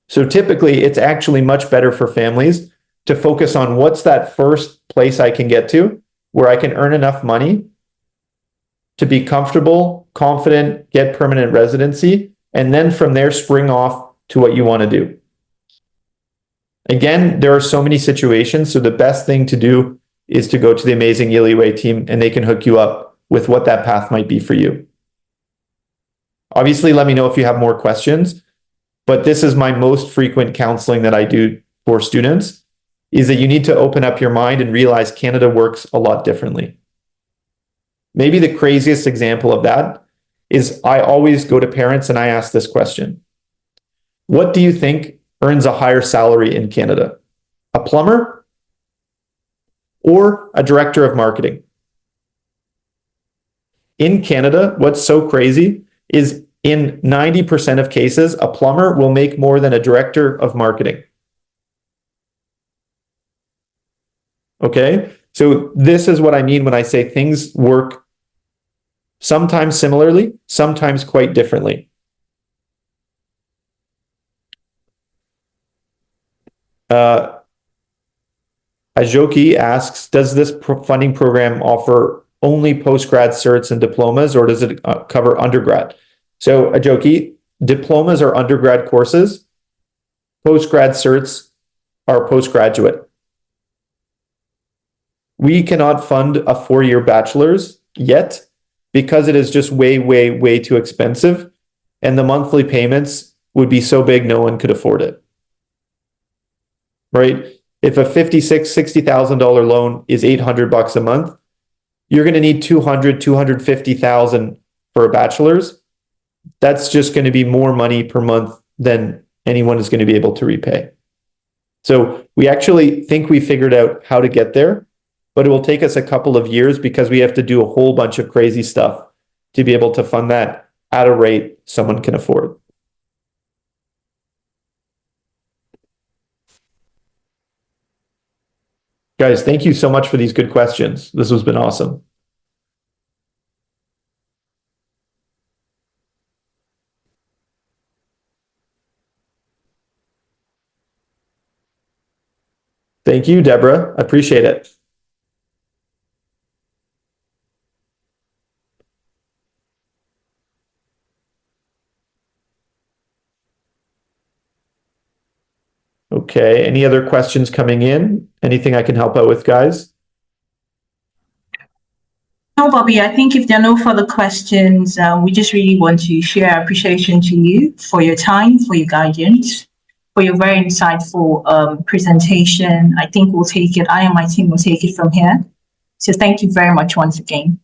So typically, it's actually much better for families to focus on what's that first place I can get to where I can earn enough money to be comfortable, confident, get permanent residency, and then from there spring off to what you want to do. Again, there are so many situations, so the best thing to do is to go to the amazing Ile-we team and they can hook you up with what that path might be for you. Obviously, let me know if you have more questions, but this is my most frequent counseling that I do for students, is that you need to open up your mind and realize Canada works a lot differently. Maybe the craziest example of that is I always go to parents and I ask this question. What do you think earns a higher salary in Canada? A plumber or a director of marketing? In Canada, what's so crazy is in 90% of cases, a plumber will make more than a director of marketing. Okay, so this is what I mean when I say things work sometimes similarly, sometimes quite differently. Ajoki asks, does this funding program offer only post-grad certs and diplomas, or does it cover undergrad? So Ajoki, diplomas are undergrad courses. Post-grad certs are postgraduate. We cannot fund a 4-year bachelor's yet because it is just way, way, way too expensive. And the monthly payments would be so big, no one could afford it. Right? If a $60,000 loan is $800 a month, you're going to need $250,000 for a bachelor's. That's just going to be more money per month than anyone is going to be able to repay. So we actually think we figured out how to get there. but it will take us a couple of years because we have to do a whole bunch of crazy stuff to be able to fund that at a rate someone can afford. Guys, thank you so much for these good questions. This has been awesome. Thank you, Deborah. I appreciate it. Okay, any other questions coming in? Anything I can help out with, guys? No, Bobby, I think if there are no further questions, we just really want to share our appreciation to you for your time, for your guidance, for your very insightful presentation. I think we'll take it. I and my team will take it from here. So thank you very much once again.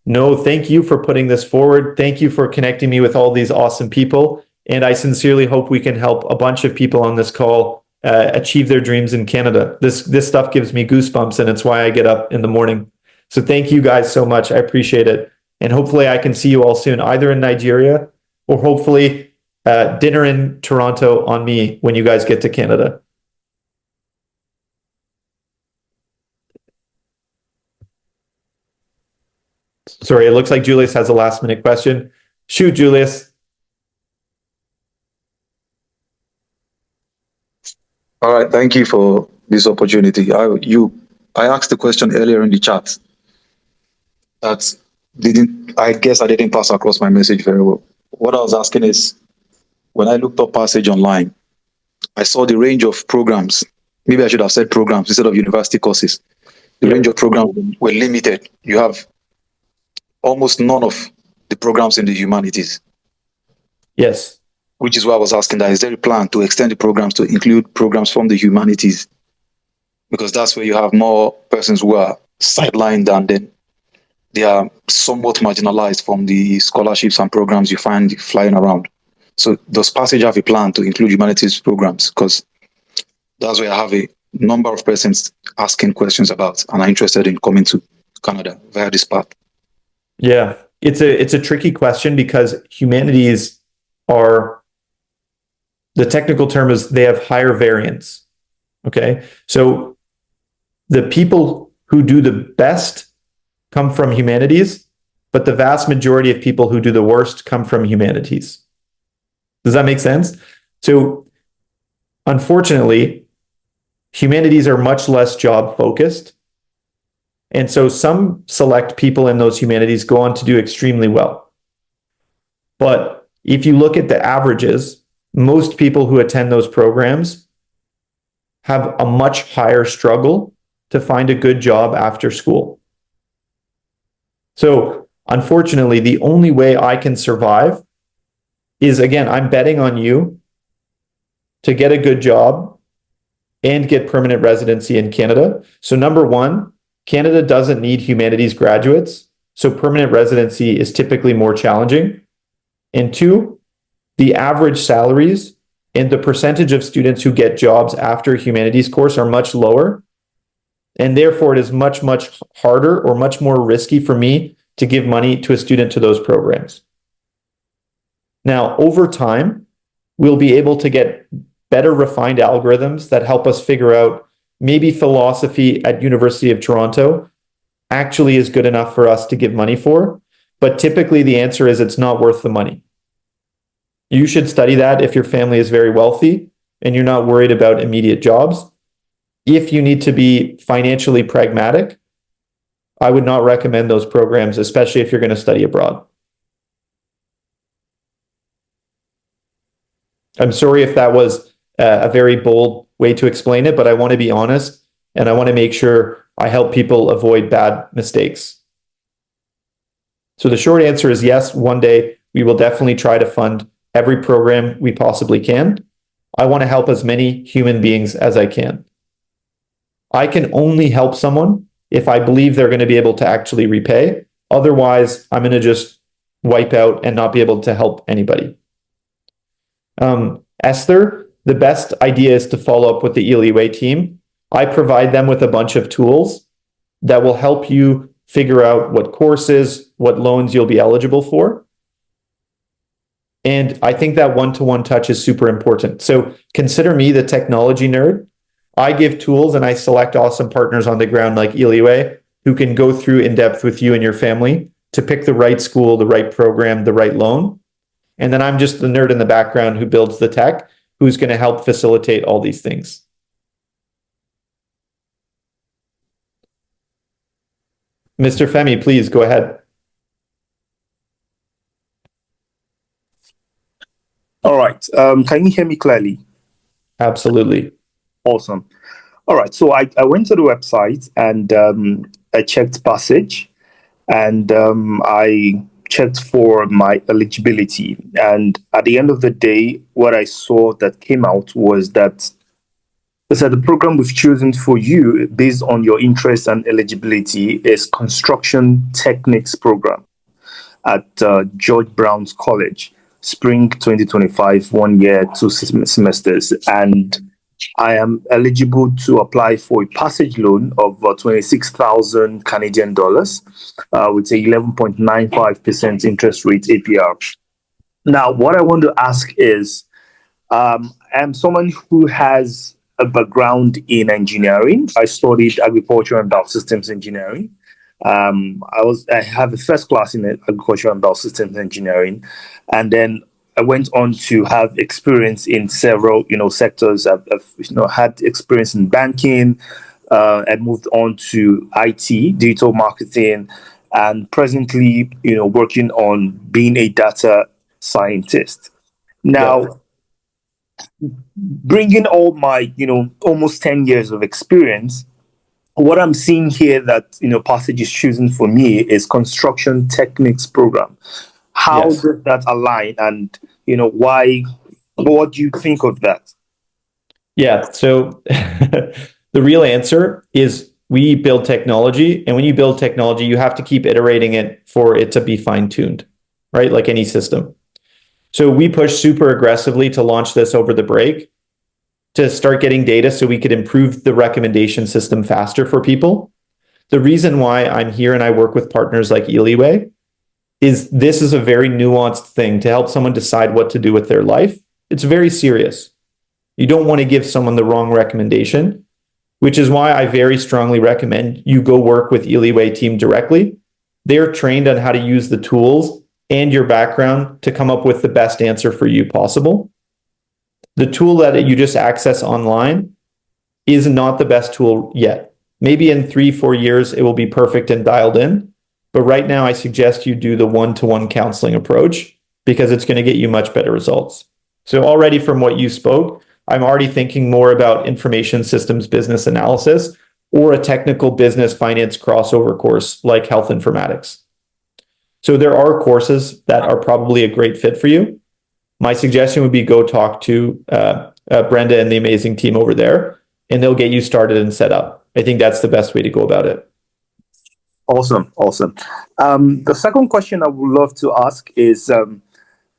No, thank you for putting this forward. Thank you for connecting me with all these awesome people. And I sincerely hope we can help a bunch of people on this call achieve their dreams in Canada. This stuff gives me goosebumps, and it's why I get up in the morning. So thank you guys so much. I appreciate it. And hopefully I can see you all soon, either in Nigeria or hopefully dinner in Toronto on me when you guys get to Canada. Sorry, it looks like Julius has a last minute question. Shoot, Julius. All right, thank you for this opportunity. I asked the question earlier in the chat that I guess I didn't pass across my message very well. What I was asking is, when I looked up Passage online, I saw the range of programs. Maybe I should have said programs instead of university courses. The range of programs were limited. You have almost none of the programs in the humanities. Yes. Which is why I was asking that, is there a plan to extend the programs to include programs from the humanities? Because that's where you have more persons who are sidelined and then they are somewhat marginalized from the scholarships and programs you find flying around. So does Passage have a plan to include humanities programs? Because that's where I have a number of persons asking questions about and are interested in coming to Canada via this path. Yeah, it's a tricky question because humanities are, the technical term is they have higher variance. Okay, so the people who do the best come from humanities, but the vast majority of people who do the worst come from humanities. Does that make sense? So unfortunately, humanities are much less job focused. And so some select people in those humanities go on to do extremely well. But if you look at the averages, most people who attend those programs have a much higher struggle to find a good job after school. So unfortunately, the only way I can survive is, again, I'm betting on you to get a good job and get permanent residency in Canada. So number one, Canada doesn't need humanities graduates, so permanent residency is typically more challenging. And two, the average salaries and the percentage of students who get jobs after a humanities course are much lower. And therefore, it is much, much harder or much more risky for me to give money to a student to those programs. Now, over time, we'll be able to get better refined algorithms that help us figure out maybe philosophy at University of Toronto actually is good enough for us to give money for. But typically the answer is it's not worth the money. You should study that if your family is very wealthy and you're not worried about immediate jobs. If you need to be financially pragmatic, I would not recommend those programs, especially if you're going to study abroad. I'm sorry if that was a very bold way to explain it, but I want to be honest and I want to make sure I help people avoid bad mistakes. So the short answer is yes, one day we will definitely try to fund every program we possibly can. I want to help as many human beings as I can. I can only help someone if I believe they're going to be able to actually repay. Otherwise, I'm going to just wipe out and not be able to help anybody. Esther, the best idea is to follow up with the Ile-we team. I provide them with a bunch of tools that will help you figure out what courses, what loans you'll be eligible for. And I think that one-to-one touch is super important. So consider me the technology nerd. I give tools and I select awesome partners on the ground like Ile-we who can go through in depth with you and your family to pick the right school, the right program, the right loan. And then I'm just the nerd in the background who builds the tech, who's going to help facilitate all these things. Mr. Femi, please go ahead. All right. Can you hear me clearly? Absolutely. Awesome. All right. So I went to the website and I checked Passage and I checked for my eligibility. And at the end of the day, what I saw that came out was that the program we've chosen for you based on your interest and eligibility is Construction Techniques Program at George Brown's College, Spring 2025, 1 year, 2 semesters. And I am eligible to apply for a passage loan of 26,000 Canadian dollars with a 11.95% interest rate APR. Now, what I want to ask is, I'm someone who has a background in engineering. I studied agriculture and biosystems engineering. I have a first class in agriculture and biosystems engineering, and then I went on to have experience in several, sectors. I've had experience in banking. I moved on to IT, digital marketing, and presently, working on being a data scientist. Now, bringing all my, almost 10 years of experience, what I'm seeing here that, Passage is choosing for me is Construction Techniques Program. How does that align? And, why, what do you think of that? Yeah. So the real answer is we build technology. And when you build technology, you have to keep iterating it for it to be fine-tuned, right? Like any system. So we pushed super aggressively to launch this over the break to start getting data so we could improve the recommendation system faster for people. The reason why I'm here and I work with partners like Ile-we is this is a very nuanced thing to help someone decide what to do with their life. It's very serious. You don't want to give someone the wrong recommendation, which is why I very strongly recommend you go work with Ile-we team directly. They're trained on how to use the tools and your background to come up with the best answer for you possible. The tool that you just access online is not the best tool yet. Maybe in 3-4 years, it will be perfect and dialed in. But right now, I suggest you do the one-to-one counseling approach because it's going to get you much better results. So already from what you spoke, I'm already thinking more about information systems business analysis or a technical business finance crossover course like health informatics. So there are courses that are probably a great fit for you. My suggestion would be go talk to Brenda and the amazing team over there, and they'll get you started and set up. I think that's the best way to go about it. Awesome. The second question I would love to ask is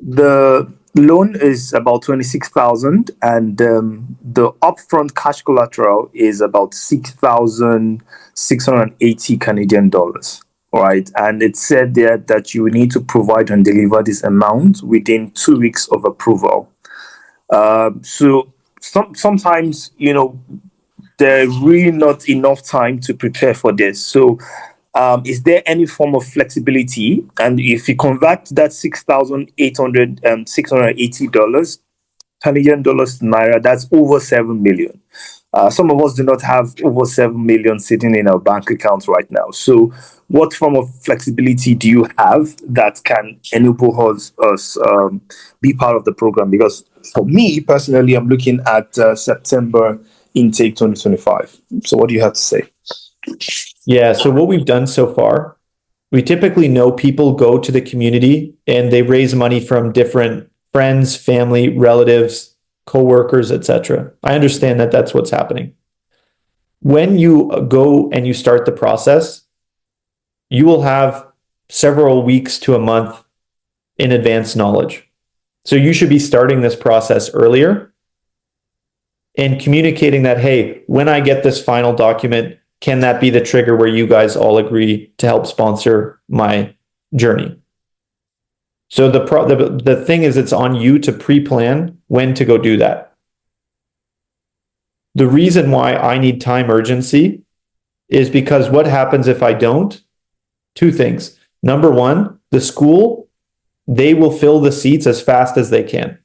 the loan is about 26,000 and the upfront cash collateral is about 6,680 Canadian dollars. All right. And it said there that you need to provide and deliver this amount within 2 weeks of approval. So sometimes, there's really not enough time to prepare for this. So is there any form of flexibility? And if you convert that $6,880 Canadian dollars to Naira, that's over 7 million. Some of us do not have over 7 million sitting in our bank accounts right now. So what form of flexibility do you have that can enable us be part of the program? Because for me personally, I'm looking at September intake 2025. So what do you have to say? Yeah, so what we've done so far, we typically know people go to the community and they raise money from different friends, family, relatives, co-workers, etc. I understand that that's what's happening. When you go and you start the process, you will have several weeks to a month in advance knowledge. So you should be starting this process earlier and communicating that, hey, when I get this final document, can that be the trigger where you guys all agree to help sponsor my journey? So the thing is, it's on you to pre-plan when to go do that. The reason why I need time urgency is because what happens if I don't? Two things. Number one, the school, they will fill the seats as fast as they can.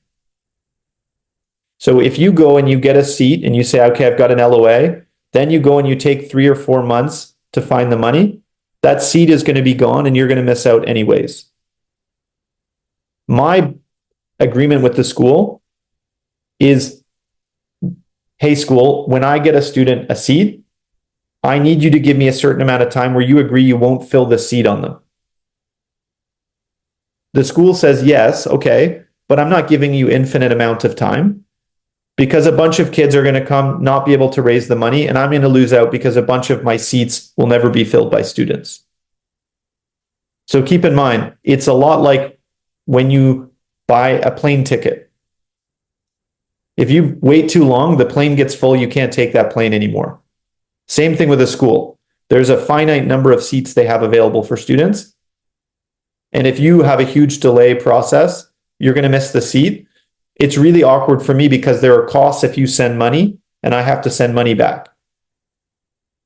So if you go and you get a seat and you say, okay, I've got an LOA, then you go and you take 3 or 4 months to find the money, that seat is going to be gone and you're going to miss out anyways. My agreement with the school is, hey, school, when I get a student a seat, I need you to give me a certain amount of time where you agree you won't fill the seat on them. The school says, yes, okay, but I'm not giving you infinite amount of time because a bunch of kids are going to come, not be able to raise the money, and I'm going to lose out because a bunch of my seats will never be filled by students. So keep in mind, it's a lot like when you buy a plane ticket. If you wait too long, the plane gets full, you can't take that plane anymore. Same thing with a school. There's a finite number of seats they have available for students. And if you have a huge delay process, you're going to miss the seat. It's really awkward for me because there are costs if you send money and I have to send money back.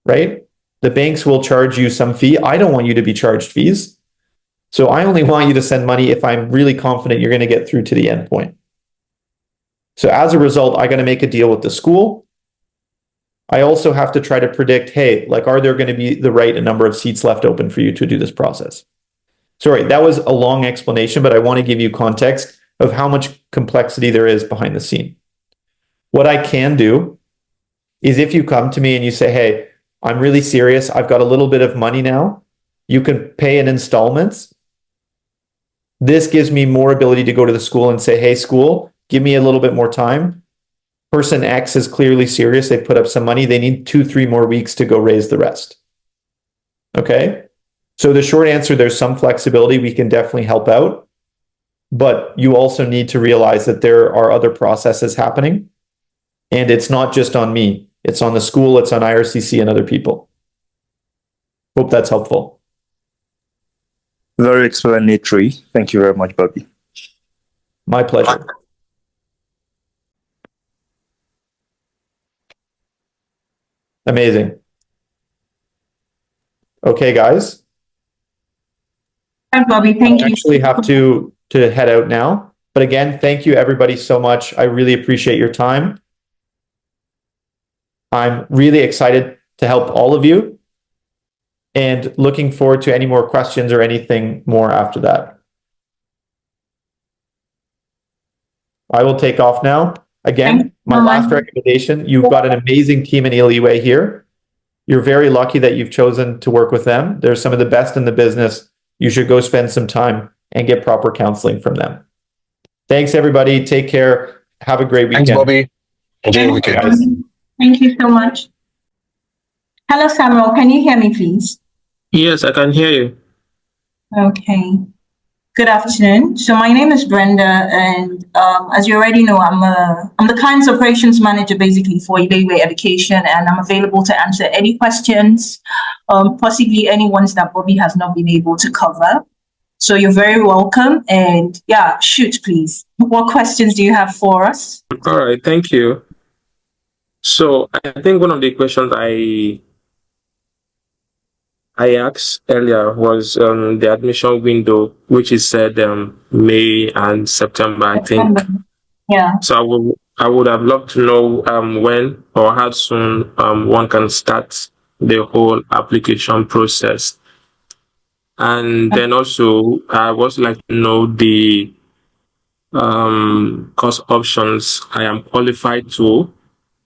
Right? The banks will charge you some fee. I don't want you to be charged fees. So I only want you to send money if I'm really confident you're going to get through to the end point. So as a result, I got to make a deal with the school. I also have to try to predict, hey, like, are there going to be the right number of seats left open for you to do this process? Sorry, that was a long explanation, but I want to give you context of how much complexity there is behind the scene. What I can do is if you come to me and you say, hey, I'm really serious, I've got a little bit of money now, you can pay in installments. This gives me more ability to go to the school and say, hey, school, give me a little bit more time. Person X is clearly serious. They put up some money. They need 2-3 more weeks to go raise the rest. Okay. So the short answer, there's some flexibility. We can definitely help out, but you also need to realize that there are other processes happening and it's not just on me. It's on the school. It's on IRCC and other people. Hope that's helpful. Very explanatory. Thank you very much, Bobby. My pleasure. Amazing. Okay, guys. Hi, Bobby. Thank you. I actually have to head out now. But again, thank you everybody so much. I really appreciate your time. I'm really excited to help all of you and looking forward to any more questions or anything more after that. I will take off now. Again, my last recommendation, you've got an amazing team in Ile-we here. You're very lucky that you've chosen to work with them. They're some of the best in the business. You should go spend some time and get proper counseling from them. Thanks, everybody. Take care. Have a great weekend. Thanks, Bobby. Enjoy your weekend. Guys. Thank you so much. Hello, Samuel. Can you hear me, please? Yes, I can hear you. Okay. Good afternoon. So my name is Brenda, and as you already know, I'm the client's operations manager basically for Ile-we Education, and I'm available to answer any questions, possibly any ones that Bobby has not been able to cover. So you're very welcome, and yeah, shoot, please. What questions do you have for us? All right, thank you. So I think one of the questions I asked earlier was the admission window, which is said May and September, I think. Yeah. So I would have loved to know when or how soon one can start the whole application process. And then also, I would also like to know the course options I am qualified to,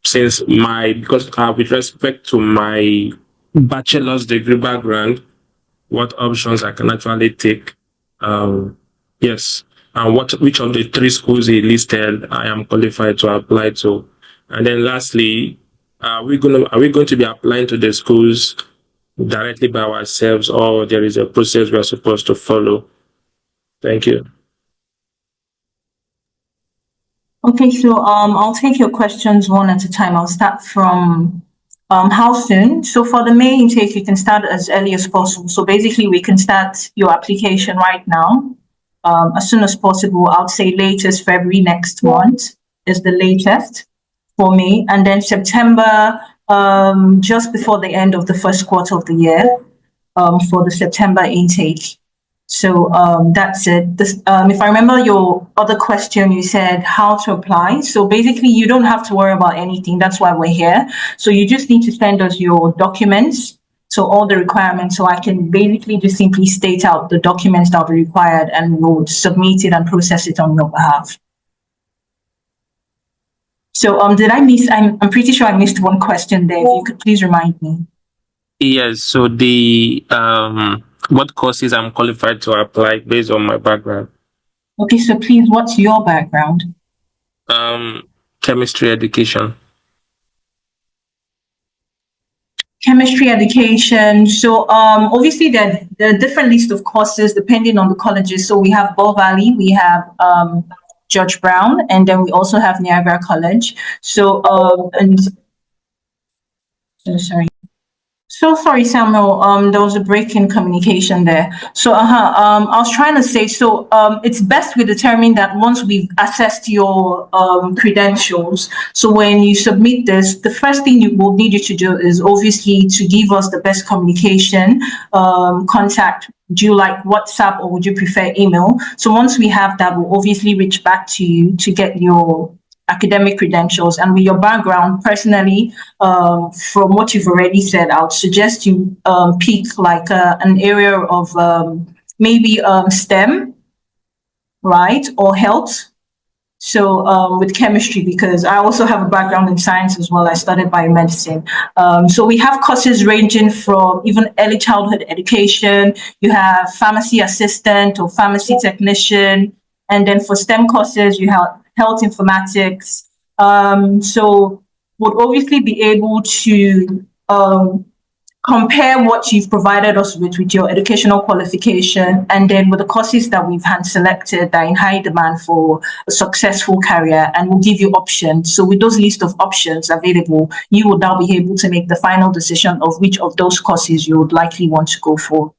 since because with respect to my bachelor's degree background, what options I can actually take. Yes, and which of the 3 schools he listed I am qualified to apply to. And then lastly, are we going to be applying to the schools directly by ourselves, or there is a process we are supposed to follow? Thank you. Okay, so I'll take your questions one at a time. I'll start from How soon? So for the May intake, you can start as early as possible. So basically, we can start your application right now, as soon as possible. I would say latest February next month is the latest for me, and then September, just before the end of the first quarter of the year, for the September intake. So that's it. If I remember your other question, you said how to apply. So basically, you don't have to worry about anything. That's why we're here. So you just need to send us your documents. So all the requirements. So I can basically just simply state out the documents that will be required, and we'll submit it and process it on your behalf. So did I miss? I'm pretty sure I missed one question there. If you could please remind me. Yes. So the what courses I'm qualified to apply based on my background? Okay, so please, what's your background? Chemistry education. Chemistry education. So obviously there are different list of courses depending on the colleges. So we have Bow Valley, we have George Brown, and then we also have Niagara College. So sorry. So sorry, Samuel. There was a break in communication there. So, I was trying to say, so it's best we determine that once we've assessed your credentials. So when you submit this, the first thing you will need you to do is obviously to give us the best communication contact. Do you like WhatsApp or would you prefer email? So once we have that, we'll obviously reach back to you to get your academic credentials. And with your background, personally, from what you've already said, I would suggest you pick like an area of maybe STEM, right, or health. So with chemistry, because I also have a background in science as well. I studied biomedicine. So we have courses ranging from even early childhood education. You have pharmacy assistant or pharmacy technician. And then for STEM courses, you have health informatics. So we'll obviously be able to compare what you've provided us with your educational qualification, and then with the courses that we've hand selected that are in high demand for a successful career, and we'll give you options. So with those list of options available, you will now be able to make the final decision of which of those courses you would likely want to go for.